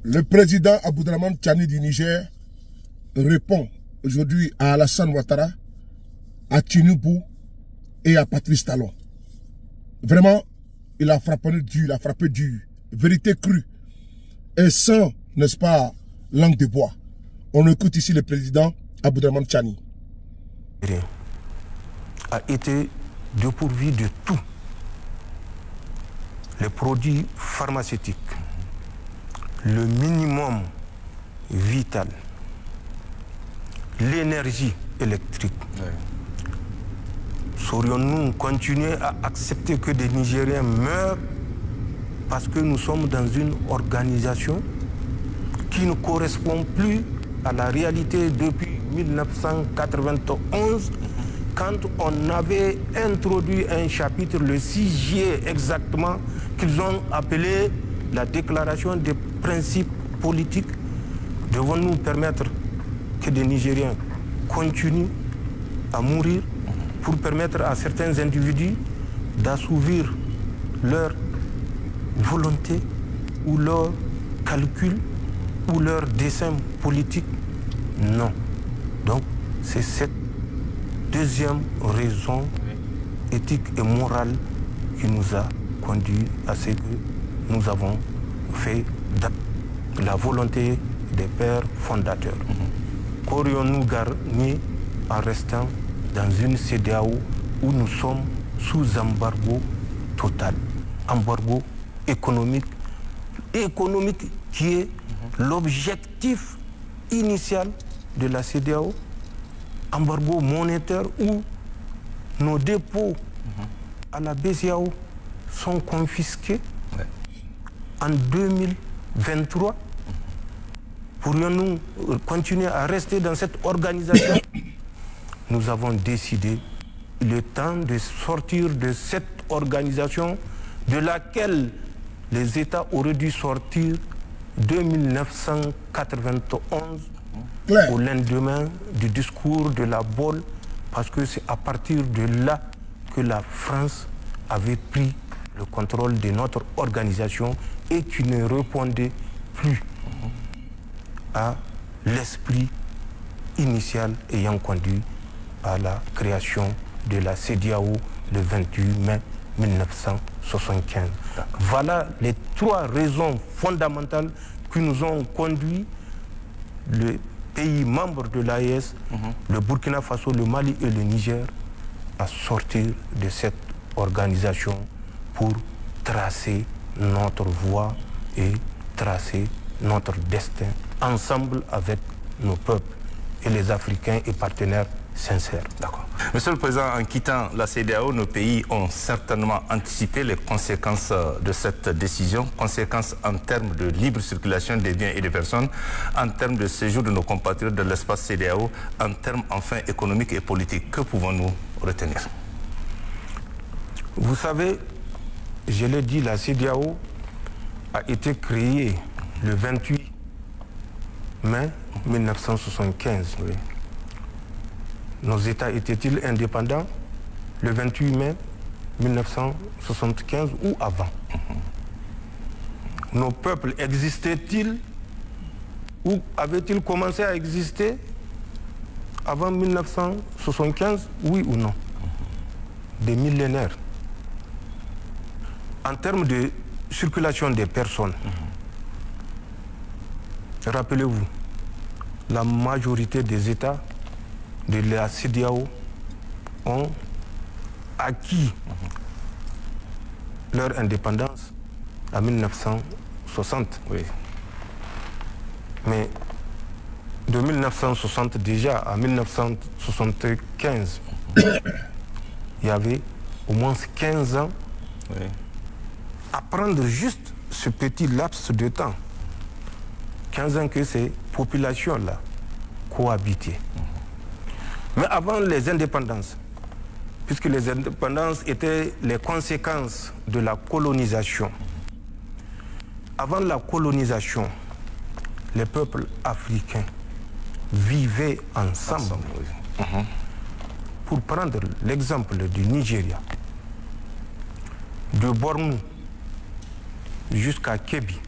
Le président Abdourahmane Tchani du Niger répond aujourd'hui à Alassane Ouattara, à Tinubu et à Patrice Talon. Vraiment, il a frappé dur, vérité crue. Et sans, n'est-ce pas, langue de bois. On écoute ici le président Abdourahmane Tchani. A été dépourvu de tout. Les produits pharmaceutiques, le minimum vital, l'énergie électrique. Saurions-nous continuer à accepter que des Nigériens meurent parce que nous sommes dans une organisation qui ne correspond plus à la réalité depuis 1991, quand on avait introduit un chapitre le 6 juillet exactement, qu'ils ont appelé la déclaration des principes politiques. Devons-nous permettre que des Nigériens continuent à mourir pour permettre à certains individus d'assouvir leur volonté ou leur calcul ou leur dessein politique? Non. Donc c'est cette deuxième raison éthique et morale qui nous a conduit à ce que nous avons fait la volonté des pères fondateurs. Qu'aurions-nous gagné en restant dans une CEDEAO où nous sommes sous embargo total, embargo économique qui est l'objectif initial de la CEDEAO, embargo monétaire où nos dépôts à la BCEAO sont confisqués en 2023. Pourrions-nous continuer à rester dans cette organisation? Nous avons décidé, il est temps de sortir de cette organisation de laquelle les États auraient dû sortir de 1991 au lendemain du discours de la Baule, parce que c'est à partir de là que la France avait pris le contrôle de notre organisation et qui ne répondait plus à l'esprit initial ayant conduit à la création de la CEDEAO le 28 mai 1975. Voilà les trois raisons fondamentales qui nous ont conduit le pays membre de l'AES, le Burkina Faso, le Mali et le Niger, à sortir de cette organisation pour tracer notre voie et tracer notre destin ensemble avec nos peuples et les Africains et partenaires sincères. D'accord. Monsieur le Président, en quittant la CEDEAO, nos pays ont certainement anticipé les conséquences de cette décision, conséquences en termes de libre circulation des biens et des personnes, en termes de séjour de nos compatriotes de l'espace CEDEAO, en termes enfin économiques et politiques. Que pouvons-nous retenir? Vous savez, je l'ai dit, la CEDEAO a été créée le 28 mai 1975. Oui. Nos États étaient-ils indépendants le 28 mai 1975 ou avant? Nos peuples existaient-ils ou avaient-ils commencé à exister avant 1975, oui ou non? Des millénaires. En termes de circulation des personnes, rappelez-vous, la majorité des États de la CEDEAO ont acquis leur indépendance en 1960. Oui. Mais de 1960 déjà à 1975, il y avait au moins 15 ans à prendre juste ce petit laps de temps. 15 ans que ces populations-là cohabitaient. Mais avant les indépendances, puisque les indépendances étaient les conséquences de la colonisation, avant la colonisation, les peuples africains vivaient ensemble. Pour prendre l'exemple du Nigeria, de Bornou jusqu'à Kébi,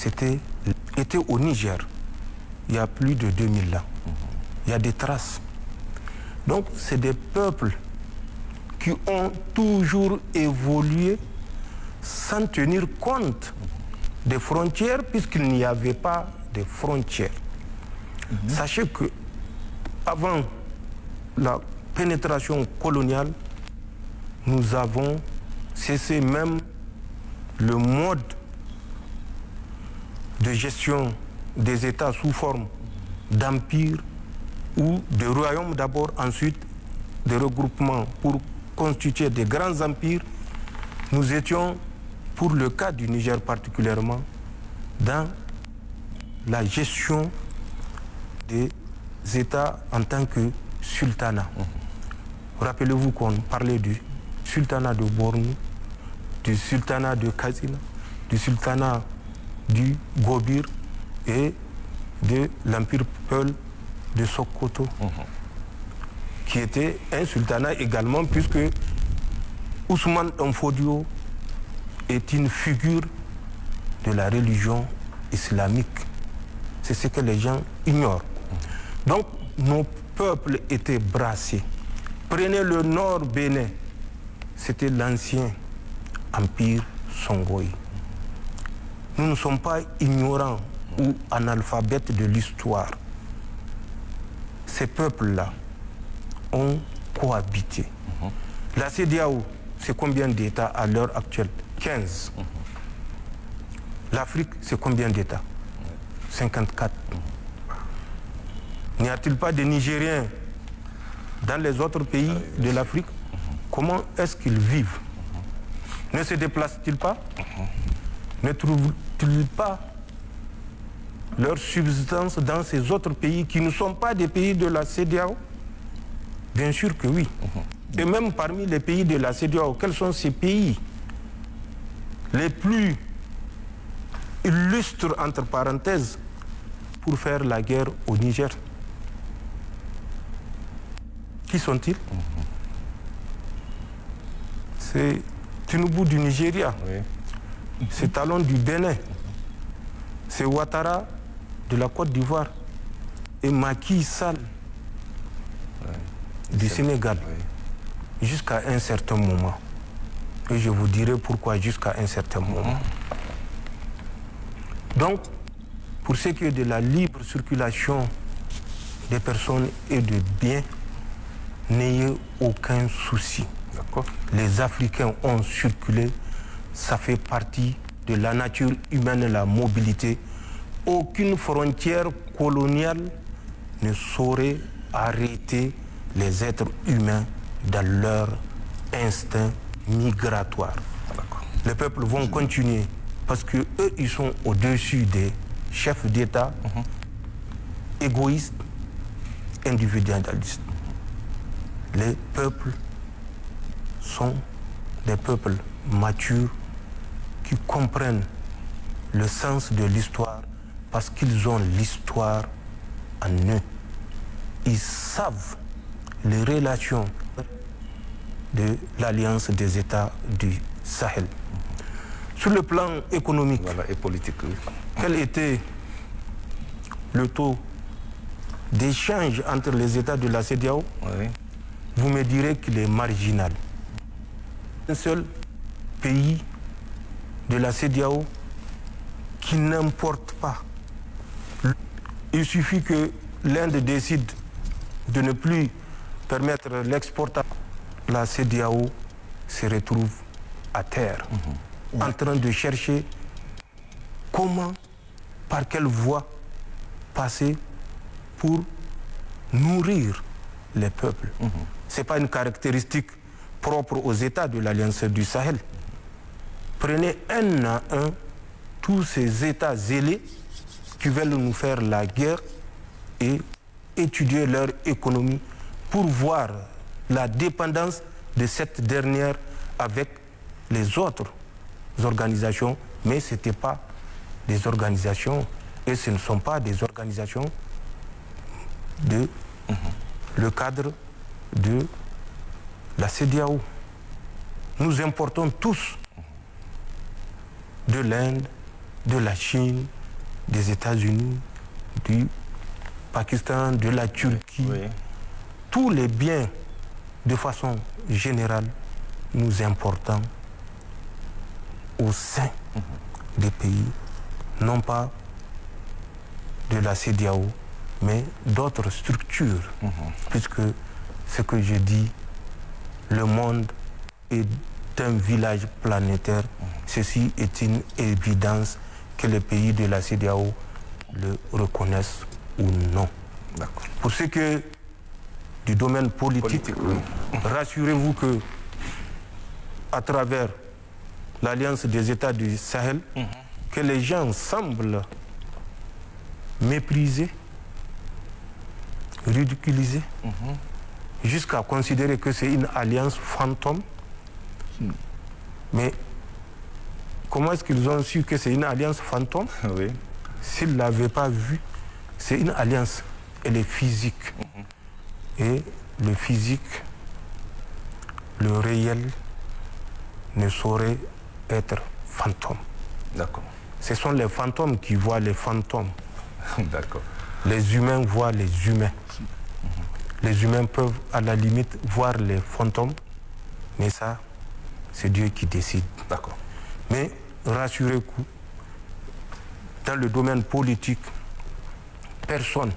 était au Niger, il y a plus de 2000 ans. Il y a des traces. Donc, c'est des peuples qui ont toujours évolué sans tenir compte des frontières, puisqu'il n'y avait pas de frontières. Sachez que avant la pénétration coloniale, nous avons cessé même le mode de gestion des États sous forme d'empire ou de royaumes d'abord, ensuite de regroupements pour constituer des grands empires. Nous étions, pour le cas du Niger particulièrement, dans la gestion des États en tant que sultanat. Rappelez-vous qu'on parlait du sultanat de Bornou, du sultanat de Katsina, du sultanat du Gobir et de l'empire Peul de Sokoto, qui était un sultanat également, puisque Ousmane Danfodio est une figure de la religion islamique. C'est ce que les gens ignorent. Donc, nos peuples étaient brassés. Prenez le nord Bénin, c'était l'ancien empire Songhai. Nous ne sommes pas ignorants ou analphabètes de l'histoire. Ces peuples-là ont cohabité. La CEDEAO, c'est combien d'États à l'heure actuelle? 15. L'Afrique, c'est combien d'États? 54. N'y a-t-il pas de Nigériens dans les autres pays de l'Afrique? Comment est-ce qu'ils vivent? Ne se déplacent-ils pas? Ne trouvent-ils pas leur subsistance dans ces autres pays qui ne sont pas des pays de la CEDEAO? Bien sûr que oui. Et même parmi les pays de la CEDEAO, quels sont ces pays les plus illustres, entre parenthèses, pour faire la guerre au Niger? Qui sont-ils? C'est Tinubu du Nigeria, c'est Talon du Bénin, c'est Ouattara de la Côte d'Ivoire et Macky Sall du Sénégal, jusqu'à un certain moment. Et je vous dirai pourquoi jusqu'à un certain moment. Donc, pour ce qui est de la libre circulation des personnes et de biens, n'ayez aucun souci. Les Africains ont circulé, ça fait partie de la nature humaine, la mobilité. Aucune frontière coloniale ne saurait arrêter les êtres humains dans leur instinct migratoire. Les peuples vont continuer parce qu'eux, ils sont au-dessus des chefs d'État égoïstes, individualistes. Les peuples sont des peuples matures qui comprennent le sens de l'histoire parce qu'ils ont l'histoire en eux. Ils savent les relations de l'Alliance des États du Sahel. Sur le plan économique et politique, quel était le taux d'échange entre les États de la CEDEAO? Vous me direz qu'il est marginal. Un seul pays de la CEDEAO qui n'importe pas. Il suffit que l'Inde décide de ne plus permettre l'exportation. La CEDEAO se retrouve à terre, en train de chercher comment, par quelle voie passer pour nourrir les peuples. Ce n'est pas une caractéristique propre aux États de l'Alliance du Sahel. Prenez un à un tous ces États zélés qui veulent nous faire la guerre et étudier leur économie pour voir la dépendance de cette dernière avec les autres organisations, mais ce n'était pas des organisations et ce ne sont pas des organisations de le cadre de la CEDEAO. Nous importons tous de l'Inde, de la Chine, des États-Unis, du Pakistan, de la Turquie. Oui. Tous les biens, de façon générale, nous importons au sein des pays, non pas de la CEDEAO, mais d'autres structures. Puisque ce que je dis, le monde est un village planétaire. Ceci est une évidence que les pays de la CEDEAO le reconnaissent ou non. Pour ce qui est du domaine politique, rassurez-vous que à travers l'Alliance des États du Sahel, que les gens semblent mépriser, ridiculiser, jusqu'à considérer que c'est une alliance fantôme. Mais comment est-ce qu'ils ont su que c'est une alliance fantôme? S'ils ne l'avaient pas vu, c'est une alliance, elle est physique. Et le physique, le réel, ne saurait être fantôme. D'accord. Ce sont les fantômes qui voient les fantômes. D'accord. Les humains voient les humains. Les humains peuvent à la limite voir les fantômes, mais ça, c'est Dieu qui décide. D'accord. Mais rassurez-vous, dans le domaine politique, personne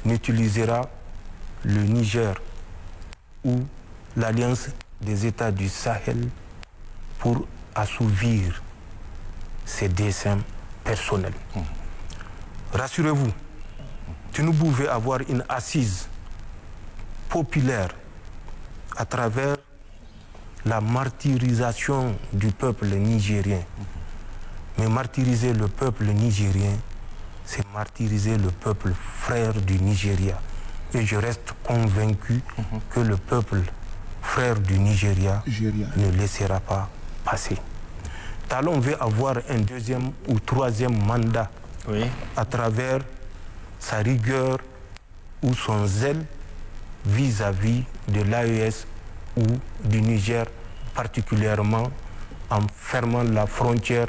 n'utilisera le Niger ou l'Alliance des États du Sahel pour assouvir ses desseins personnels. Rassurez-vous, Tinubu veut avoir une assise populaire à travers la martyrisation du peuple nigérien. Mais martyriser le peuple nigérien, c'est martyriser le peuple frère du Nigeria. Et je reste convaincu que le peuple frère du Nigeria ne laissera pas passer. Talon veut avoir un deuxième ou troisième mandat à travers sa rigueur ou son zèle vis-à-vis de l'AES ou du Niger, particulièrement en fermant la frontière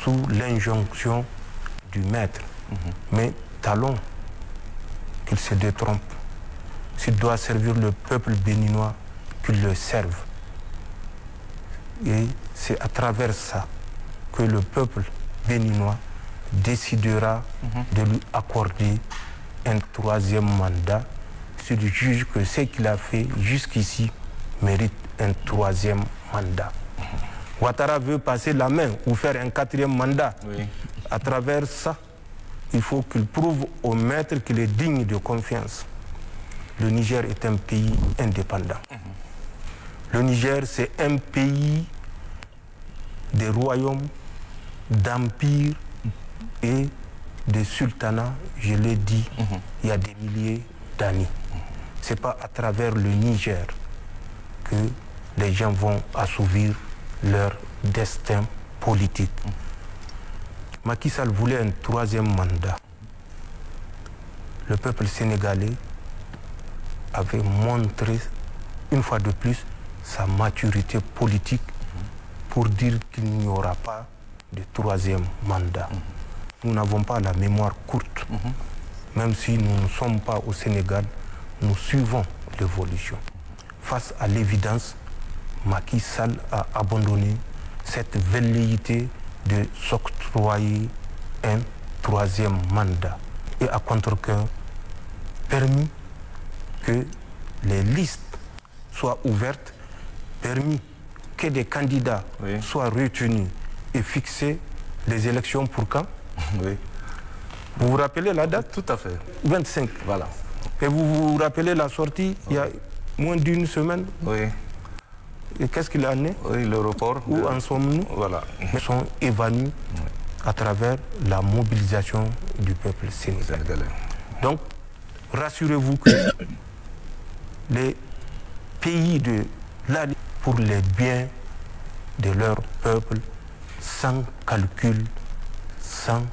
sous l'injonction du maître. Mais Talon, qu'il se détrompe. S'il doit servir le peuple béninois, qu'il le serve. Et c'est à travers ça que le peuple béninois décidera de lui accorder un troisième mandat s'il juge que ce qu'il a fait jusqu'ici mérite un troisième mandat. Ouattara veut passer la main ou faire un quatrième mandat. À travers ça, il faut qu'il prouve au maître qu'il est digne de confiance. Le Niger est un pays indépendant. Le Niger, c'est un pays des royaumes, d'empires et de sultanats, je l'ai dit, il y a des milliers d'années. Ce n'est pas à travers le Niger que les gens vont assouvir leur destin politique. Macky Sall voulait un troisième mandat. Le peuple sénégalais avait montré une fois de plus sa maturité politique pour dire qu'il n'y aura pas de troisième mandat. Nous n'avons pas la mémoire courte. Même si nous ne sommes pas au Sénégal, nous suivons l'évolution. Face à l'évidence, Macky Sall a abandonné cette velléité de s'octroyer un troisième mandat et à contre-cœur permis que les listes soient ouvertes, permis que des candidats soient retenus et fixer les élections pour quand? Vous vous rappelez la date? Tout à fait. 25. Voilà. Et vous vous rappelez la sortie il y a moins d'une semaine? Et qu'est-ce qu'il a né? Le report. Où en sommes-nous? Voilà. Ils sont évanouis à travers la mobilisation du peuple sénégalais. Donc, rassurez-vous que les pays de l'Alliance, pour les biens de leur peuple, sans calcul, sans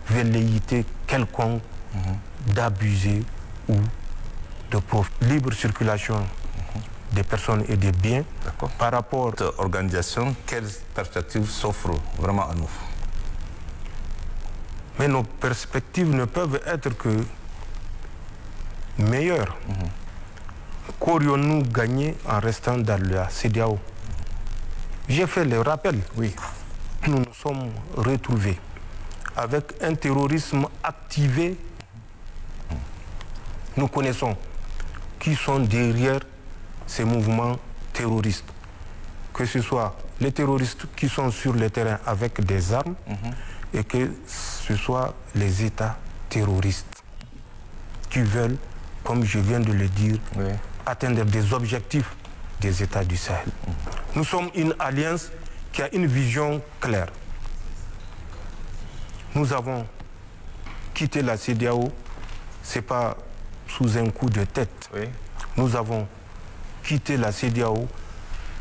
velléité quelconque d'abuser ou de profiter. Libre circulation des personnes et des biens. Par rapport à cette organisation, quelles perspectives s'offrent vraiment à nous? Mais nos perspectives ne peuvent être que meilleures. Qu'aurions-nous gagné en restant dans la CEDEAO? J'ai fait le rappel. Oui. Nous nous sommes retrouvés avec un terrorisme activé. Nous connaissons qui sont derrière ces mouvements terroristes. Que ce soit les terroristes qui sont sur le terrain avec des armes et que ce soit les États terroristes qui veulent, comme je viens de le dire, atteindre des objectifs des États du Sahel. Nous sommes une alliance qui a une vision claire. Nous avons quitté la CEDEAO, ce n'est pas sous un coup de tête. Nous avons quitté la CEDEAO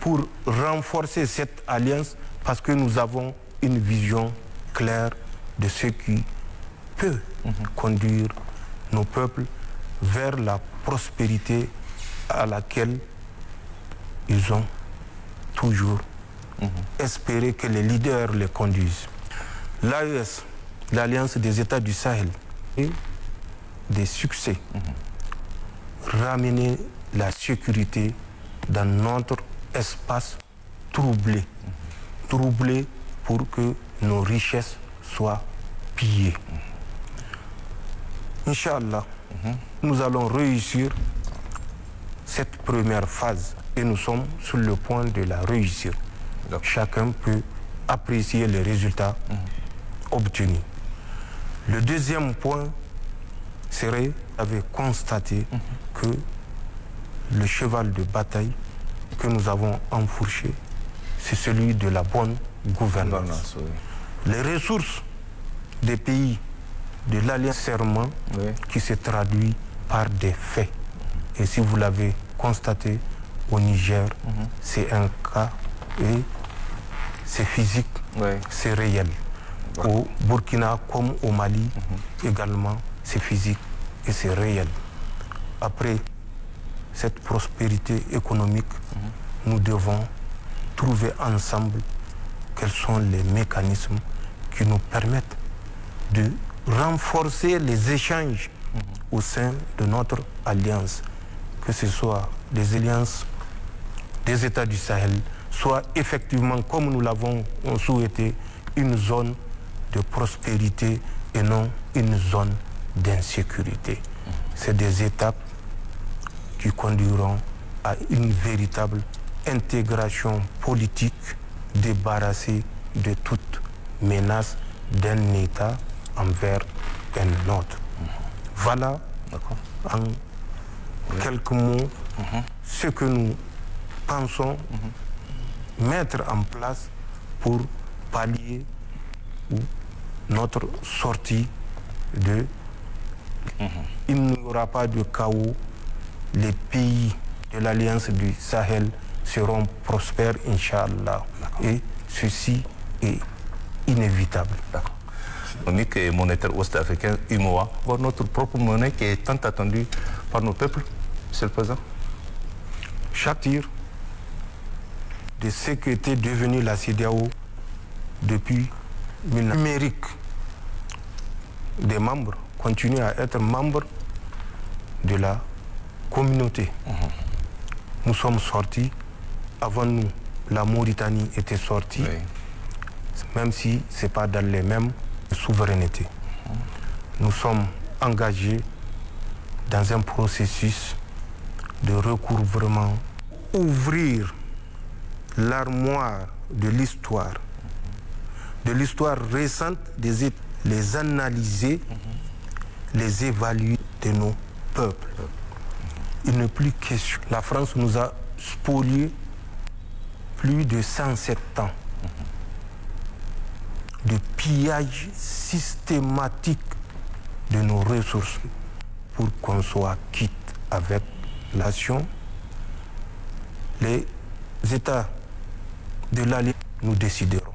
pour renforcer cette alliance parce que nous avons une vision claire de ce qui peut conduire nos peuples vers la prospérité à laquelle ils ont toujours espéré que les leaders les conduisent. L'AES, l'Alliance des États du Sahel, et des succès. Ramener la sécurité dans notre espace troublé. Troublé pour que nos richesses soient pillées. Inch'Allah, nous allons réussir cette première phase et nous sommes sur le point de la réussir. Chacun peut apprécier les résultats obtenus. Le deuxième point serait, vous avez constaté que le cheval de bataille que nous avons enfourché, c'est celui de la bonne gouvernance. Les ressources des pays de l'Alliance serment qui se traduit par des faits. Et si vous l'avez constaté au Niger, c'est un cas et c'est physique, c'est réel. Au Burkina comme au Mali également, c'est physique et c'est réel. Après cette prospérité économique, nous devons trouver ensemble quels sont les mécanismes qui nous permettent de renforcer les échanges au sein de notre alliance, que ce soit des alliances des États du Sahel, soit effectivement, comme nous l'avons souhaité, une zone de prospérité et non une zone d'insécurité. C'est des étapes qui conduiront à une véritable intégration politique débarrassée de toute menace d'un État envers un autre. Voilà, en quelques mots, ce que nous pensons mettre en place pour pallier notre sortie de... Il n'y aura pas de chaos. Les pays de l'Alliance du Sahel seront prospères, Inch'Allah. Et ceci est inévitable. D'accord. Économique et monétaire ouest-africain, UMOA, notre propre monnaie qui est tant attendue par nos peuples, Monsieur le Président. Chaque tir de ce qui était devenu la CEDEAO depuis le numérique des membres continue à être membres de la communauté. Nous sommes sortis, avant nous, la Mauritanie était sortie, même si ce n'est pas dans les mêmes souverainetés. Nous sommes engagés dans un processus de recouvrement, ouvrir l'armoire de l'histoire récente des États, les analyser, les évaluer de nos peuples. Il n'est plus question. La France nous a spolié plus de 107 ans de pillage systématique de nos ressources pour qu'on soit quitte avec la nation. Les États de l'Alliance, nous déciderons.